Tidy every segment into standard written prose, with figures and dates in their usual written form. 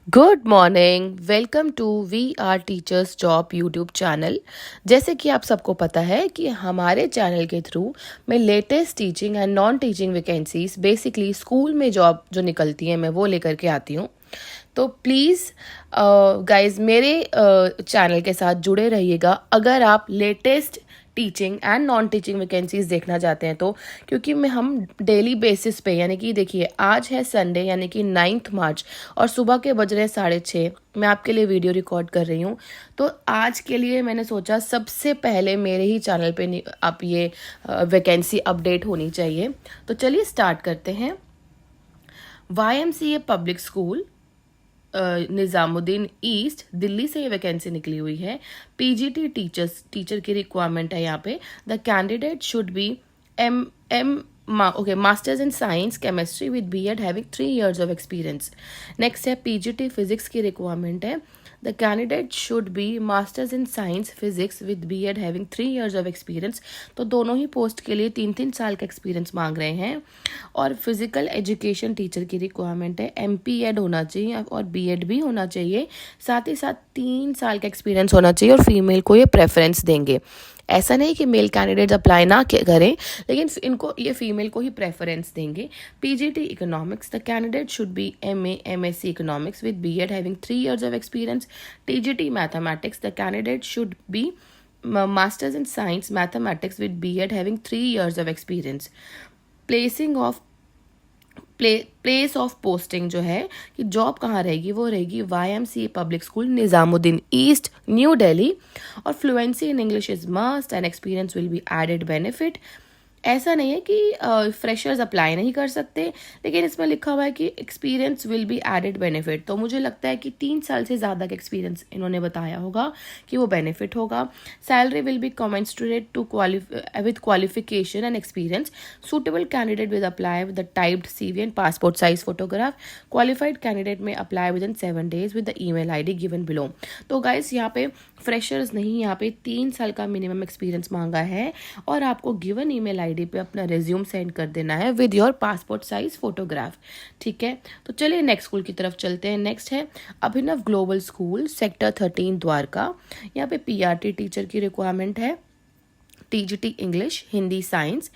Good morning. Welcome to we are teachers job YouTube channel. जैसे कि आप सबको पता है कि हमारे चैनल के थ्रू मैं latest teaching and non teaching vacancies basically school में जॉब जो निकलती हैं मैं वो लेकर के आती हूँ। तो प्लीज़ गाइस मेरे चैनल के साथ जुड़े रहिएगा अगर आप latest teaching and non teaching vacancies देखना चाहते हैं तो, क्योंकि मैं हम डेली बेसिस पे यानी कि देखिए आज है संडे यानी कि 9 मार्च और सुबह के बज रहे 6:30 मैं आपके लिए वीडियो रिकॉर्ड कर रही हूँ। तो आज के लिए मैंने सोचा सबसे पहले मेरे ही चैनल पे आप ये वैकेंसी अपडेट होनी चाहिए। तो चलिए स्टार्ट करते हैं। YMCA public school Nizamuddin east Delhi से ये वैकेंसी निकली हुई है। पीजीटी टीचर की रिक्वायरमेंट है यहाँ पे। The candidate should be masters in science chemistry with BEd having 3 years of experience. Next है पीजीटी फिजिक्स की रिक्वायरमेंट है। The candidate should be masters in science physics with BEd having 3 years of experience. तो दोनों ही post के लिए 3-3 साल का experience मांग रहे हैं। और फिजिकल एजुकेशन टीचर की रिक्वायरमेंट है। MPEd होना चाहिए और BEd भी होना चाहिए। साथ ही साथ 3 साल का एक्सपीरियंस होना चाहिए और फीमेल को ये प्रेफरेंस देंगे। ऐसा नहीं कि मेल कैंडिडेट्स अप्लाई ना करें, लेकिन इनको ये फीमेल को ही प्रेफरेंस देंगे। PGT economics, the candidate should be MSc economics with BEd having 3 years of experience. TGT mathematics, the candidate should be masters in science mathematics with BEd having 3 years of experience. Place of posting जो है कि job कहाँ रहेगी वो रहेगी YMCA public school Nizamuddin east new Delhi. और fluency in English is must and experience will be added benefit. ऐसा नहीं है कि फ्रेशर्स अप्लाई नहीं कर सकते, लेकिन इसमें लिखा हुआ है कि experience will be added benefit. तो मुझे लगता है कि 3 साल से ज़्यादा का एक्सपीरियंस इन्होंने बताया होगा कि वो बेनिफिट होगा। Salary will be commensurate to with qualification and experience. Suitable candidate with apply with the typed CV and passport size photograph. Qualified candidate may apply within 7 days with the email ID given below. तो guys यहाँ पे freshers नहीं, यहाँ पे 3 साल का minimum experience मांगा है और आपको गिवन email ID पे अपना रिज्यूम सेंड कर देना है with your passport size photograph. ठीक है, तो चलिए नेक्स्ट स्कूल की तरफ चलते हैं। नेक्स्ट है अभिनव ग्लोबल स्कूल सेक्टर 13 द्वारका। यहाँ पे PRT टीचर की रिक्वायरमेंट है। TGT English Hindi science,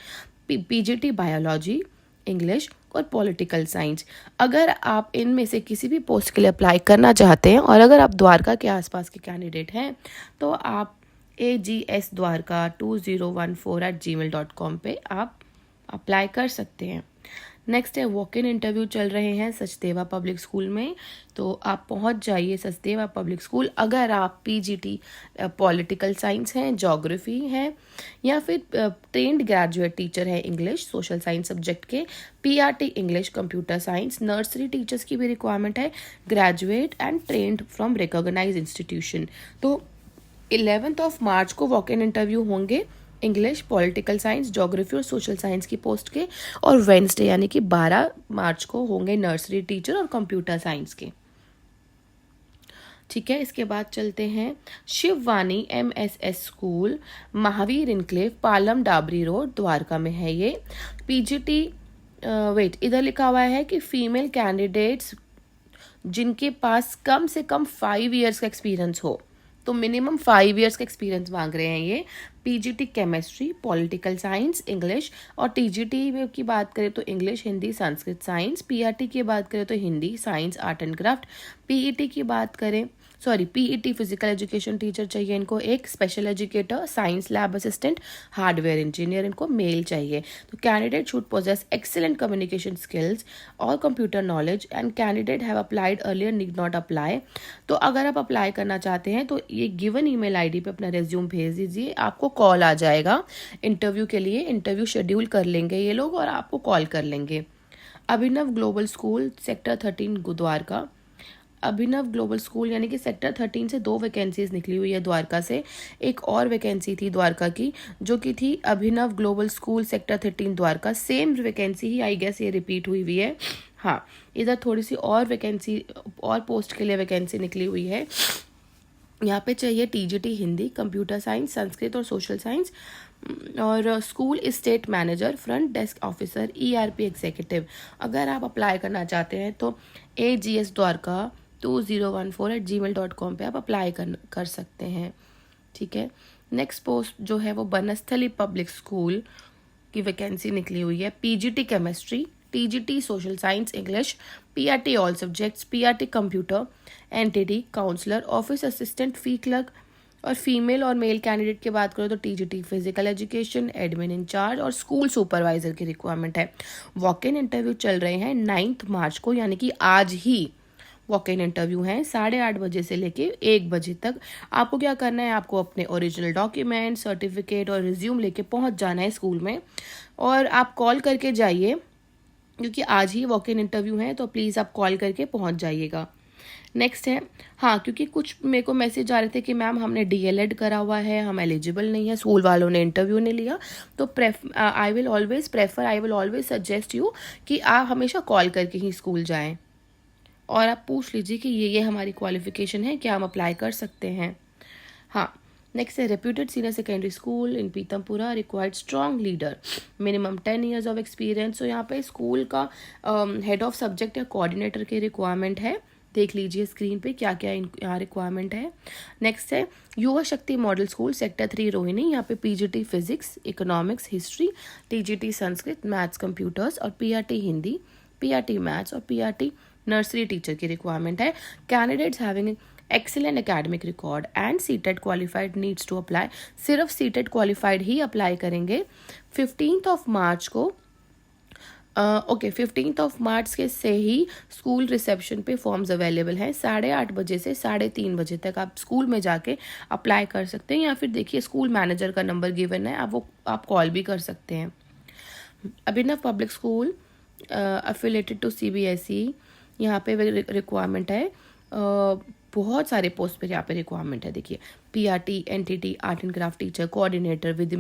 PGT biology English और पॉलिटिकल साइंस। अगर आप इनमें से किसी भी पोस्ट के लिए अप्लाई करना चाहते हैं और अगर आप द्वारका के आसपास के कैंडिडेट हैं तो आप agsdwarka2014@gmail.com पे आप अप्लाई कर सकते हैं। नेक्स्ट है वॉक इन इंटरव्यू चल रहे हैं सचदेवा पब्लिक स्कूल में। तो आप पहुंच जाइए सचदेवा पब्लिक स्कूल अगर आप PGT पॉलिटिकल साइंस हैं, ज्योग्राफी हैं या फिर ट्रेंड ग्रेजुएट टीचर है इंग्लिश सोशल साइंस सब्जेक्ट के। PRT English computer science. Nursery teachers की भी रिक्वायरमेंट है, graduate and trained from recognized institution. तो 11 मार्च को वॉक इन इंटरव्यू होंगे इंग्लिश, पॉलिटिकल साइंस, ज्योग्राफी और सोशल साइंस की पोस्ट के। और वेंसडे यानी कि 12 मार्च को होंगे नर्सरी टीचर और कंप्यूटर साइंस के। ठीक है, इसके बाद चलते हैं शिववानी MSS school Mahavir enclave Palam dowry road Dwarka में है ये। PGT इधर लिखा हुआ है कि फीमेल कैंडिडेट्स जिनके पास कम से कम 5 years का एक्सपीरियंस हो, तो मिनिमम 5 years का एक्सपीरियंस मांग रहे हैं ये। PGT chemistry, political science, English. और TGT की बात करें तो English Hindi Sanskrit science. PRT की बात करें तो Hindi science art and craft. PET की बात करें PET फिजिकल एजुकेशन टीचर चाहिए इनको, एक special educator, science lab assistant, hardware engineer इनको मेल चाहिए। तो candidate should possess excellent communication skills और computer knowledge and candidate have applied earlier need not apply. तो अगर आप अप्लाई करना चाहते हैं तो ये गिवन email ID पे अपना रेज्यूम भेज दीजिए, आपको कॉल आ जाएगा इंटरव्यू के लिए। इंटरव्यू शेड्यूल कर लेंगे ये लोग और आपको कॉल कर लेंगे। अभिनव ग्लोबल स्कूल सेक्टर 13 द्वारका। अभिनव ग्लोबल स्कूल यानी कि सेक्टर 13 से 2 वैकेंसीज निकली हुई है द्वारका से। एक और वैकेंसी थी द्वारका की जो कि थी Abhinav global school sector 13 Dwarka. Same vacancy ही आई गेस ये रिपीट हुई है। हाँ, इधर थोड़ी सी और वैकेंसी और पोस्ट के लिए वैकेंसी निकली हुई है। यहाँ पे चाहिए TGT Hindi, computer science, Sanskrit और सोशल साइंस। और school state manager, front desk officer, ERP executive. अगर आप अप्लाई करना चाहते हैं तो AGS द्वारका 2014@gmail.com पे आप अप्लाई कर सकते हैं। ठीक है, नेक्स्ट पोस्ट जो है वो बनस्थली पब्लिक स्कूल की वैकेंसी निकली हुई है। PGT chemistry, TGT social science English, PRT all subjects, PRT computer, NTT counsellor, office assistant, fee clerk. और फीमेल और मेल कैंडिडेट की बात करो तो TGT physical education, admin incharge और स्कूल सुपरवाइजर की रिक्वायरमेंट है। वॉक इन इंटरव्यू चल रहे हैं 9 मार्च को, यानी कि आज ही वॉक इन इंटरव्यू है 8:30 बजे से लेके 1 बजे तक। आपको क्या करना है, आपको अपने ओरिजिनल डॉक्यूमेंट, सर्टिफिकेट और रिज्यूम लेके पहुंच जाना है स्कूल में, और आप कॉल करके जाइए क्योंकि आज ही वॉक इन इंटरव्यू है, तो प्लीज़ आप कॉल करके पहुंच जाइएगा। नेक्स्ट है, हाँ क्योंकि कुछ मेरे को मैसेज आ रहे थे कि मैम हमने डीएलएड करा हुआ है, हम एलिजिबल नहीं है, स्कूल वालों ने इंटरव्यू नहीं लिया, तो I will always suggest you कि आप हमेशा कॉल करके ही स्कूल जाएं और आप पूछ लीजिए कि ये हमारी क्वालिफिकेशन है, क्या हम अप्लाई कर सकते हैं। हाँ, नेक्स्ट है reputed senior secondary school in Pitampura required strong leader, minimum 10 years of experience. तो यहाँ पे स्कूल का हेड ऑफ सब्जेक्ट या कोऑर्डिनेटर की रिक्वायरमेंट है। देख लीजिए स्क्रीन पे क्या क्या यहाँ रिक्वायरमेंट है। नेक्स्ट है युवा शक्ति मॉडल स्कूल सेक्टर 3 रोहिणी, यहाँ पे PGT physics, economics, history, TGT Sanskrit, maths, computers और पीआरटी हिंदी, पीआरटी मैथ्स और पीआरटी नर्सरी टीचर की रिक्वायरमेंट है। Candidates having excellent academic record and CTET qualified needs to apply. सिर्फ सीटेड क्वालिफाइड ही अप्लाई करेंगे। 15 March को 15 मार्च के से ही स्कूल रिसेप्शन पे फॉर्म्स अवेलेबल हैं। 8:30 बजे से 3:30 बजे तक आप स्कूल में जाके अप्लाई कर सकते हैं, या फिर देखिए स्कूल मैनेजर का नंबर गिवन है, आप कॉल भी कर सकते हैं। Abhinav public school affiliated to CBSE, यहाँ पे रिक्वायरमेंट है। बहुत सारे पोस्ट पे यहाँ पे रिक्वायरमेंट है। देखिए PRT, NTT, art and craft teacher, coordinator with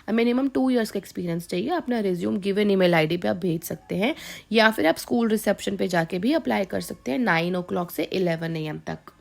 minimum 2 years का एक्सपीरियंस चाहिए। अपना रिज्यूम गिवन ईमेल आईडी पे आप भेज सकते हैं, या फिर आप स्कूल रिसेप्शन पे जाके भी अप्लाई कर सकते हैं 9 o'clock से 11 AM तक।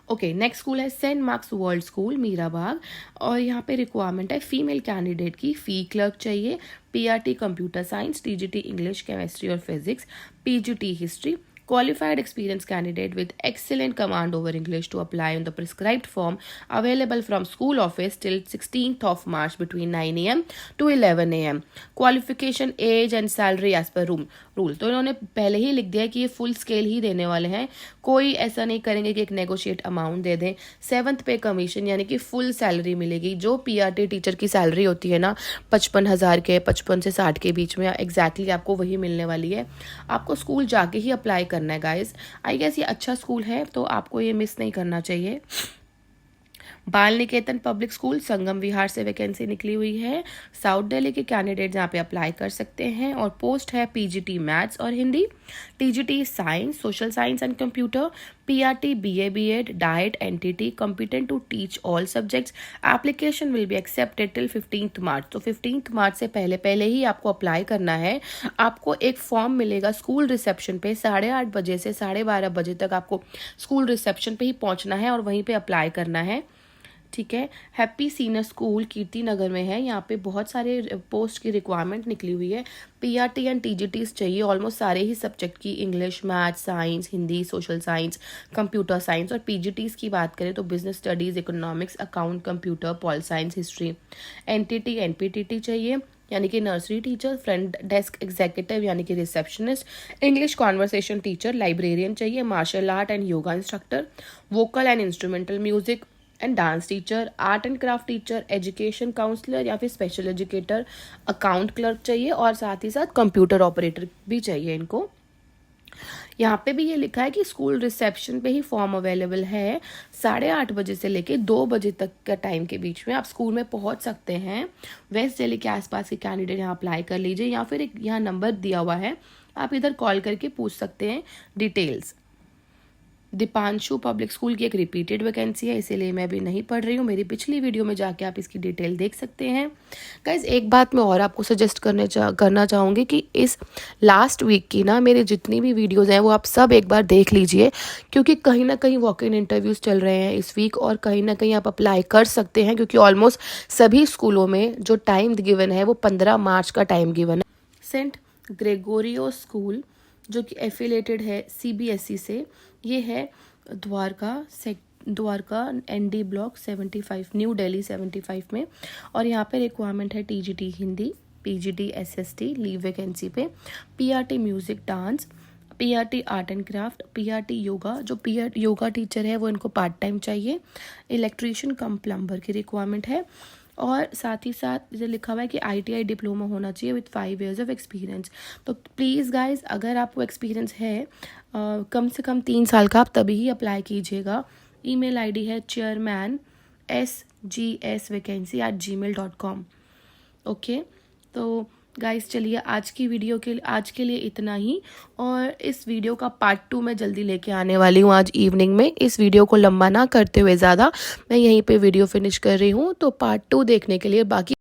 ओके, नेक्स्ट स्कूल है सेंट मार्क्स वर्ल्ड स्कूल मीराबाग, और यहाँ पे रिक्वायरमेंट है फीमेल कैंडिडेट की, फी क्लर्क चाहिए, PRT computer science, TGT English, chemistry और physics, PGT history, qualified experienced candidate with excellent command over English to apply on the prescribed form available from school office till 16th March between 9 AM to 11 AM. Qualification, age and salary as per rule. तो इन्होंने पहले ही लिख दिया है कि ये full scale ही देने वाले हैं, कोई ऐसा नहीं करेंगे कि एक नेगोशिएट अमाउंट दे दें। 7th पे कमीशन यानी कि फुल सैलरी मिलेगी। जो पीआरटी टीचर की सैलरी होती है ना 55,000 के 55 से 60 के बीच में, एग्जैक्टली आपको वही मिलने वाली है। आपको स्कूल जाके ही अप्लाई करना है गाइस। आई गेस ये अच्छा स्कूल है तो आपको ये मिस नहीं करना चाहिए। बाल निकेतन पब्लिक स्कूल संगम विहार से वैकेंसी निकली हुई है। साउथ दिल्ली के कैंडिडेट यहाँ पे अप्लाई कर सकते हैं, और पोस्ट है पीजीटी मैथ्स और Hindi, TGT science, social science and computer, PRT BA B Ed, DIET, NTT, competent to teach all subjects. Application will be accepted till 15 March. तो 15 मार्च से पहले ही आपको अप्लाई करना है। आपको एक फॉर्म मिलेगा स्कूल रिसेप्शन पे 8:30 बजे से 12:30 बजे तक आपको स्कूल रिसेप्शन पे ही पहुंचना है और वहीं पे अप्लाई करना है। ठीक है, happy senior school Kirti Nagar में है। यहाँ पे बहुत सारे पोस्ट की रिक्वायरमेंट निकली हुई है। पीआरटी एंड टीजीटीज चाहिए ऑलमोस्ट सारे ही सब्जेक्ट की, English, maths, science, Hindi, social science, computer science. और पीजीटीज की बात करें तो business studies, economics, account, computer, pol science, history. NTT, NPTT चाहिए यानी कि nursery teacher, front desk executive यानी कि receptionist, English conversation teacher, librarian चाहिए, martial art and yoga instructor, vocal and instrumental music and dance teacher, art and craft teacher, education counsellor या फिर special educator, account clerk चाहिए, और साथ ही साथ computer operator भी चाहिए इनको। यहाँ पे भी ये लिखा है कि स्कूल रिसेप्शन पे ही फॉर्म अवेलेबल है। 8:30 बजे से लेके 2 बजे तक का टाइम के बीच में आप स्कूल में पहुँच सकते हैं। वेस्ट दिल्ली के आसपास के कैंडिडेट यहाँ अप्लाई कर लीजिए, या फिर एक यहाँ नंबर दिया हुआ है, आप इधर कॉल करके पूछ सकते हैं डिटेल्स। दीपांशु पब्लिक स्कूल की एक रिपीटेड वैकेंसी है, इसीलिए मैं अभी नहीं पढ़ रही हूँ। मेरी पिछली वीडियो में जाके आप इसकी डिटेल देख सकते हैं। गाइज एक बात मैं और आपको सजेस्ट करना चाहूँगी कि इस लास्ट वीक की ना मेरे जितनी भी वीडियोज़ हैं वो आप सब एक बार देख लीजिए, क्योंकि कहीं ना कहीं वॉक इन इंटरव्यूज़ चल रहे हैं इस वीक, और कहीं ना कहीं आप अप्लाई कर सकते हैं, क्योंकि ऑलमोस्ट सभी स्कूलों में जो टाइम गिवन है वो 15 मार्च का टाइम गिवन है। सेंट ग्रेगोरियो स्कूल जो कि एफिलेटेड है CBSE से। ये है Dwarka ND block 75 new Delhi 75 में। और यहाँ पे रिक्वायरमेंट है TGT Hindi, PGT SST leave vacancy पे, PRT music dance, PRT art and craft, PRT yoga. जो योगा टीचर है वो इनको पार्ट टाइम चाहिए। इलेक्ट्रीशियन कम प्लम्बर की रिक्वायरमेंट है। और साथ ही साथ इसे लिखा हुआ है कि ITI डिप्लोमा होना चाहिए विथ 5 years ऑफ एक्सपीरियंस। तो प्लीज़ गाइज, अगर आपको एक्सपीरियंस है कम से कम 3 साल का, आप तभी ही अप्लाई कीजिएगा। ईमेल ID है chairman@gsvacancy@gmail.com। ओके, तो गाइस चलिए आज के लिए इतना ही। और इस वीडियो का पार्ट 2 मैं जल्दी लेके आने वाली हूँ आज इवनिंग में। इस वीडियो को लंबा ना करते हुए ज़्यादा मैं यहीं पे वीडियो फिनिश कर रही हूँ। तो पार्ट 2 देखने के लिए बाकी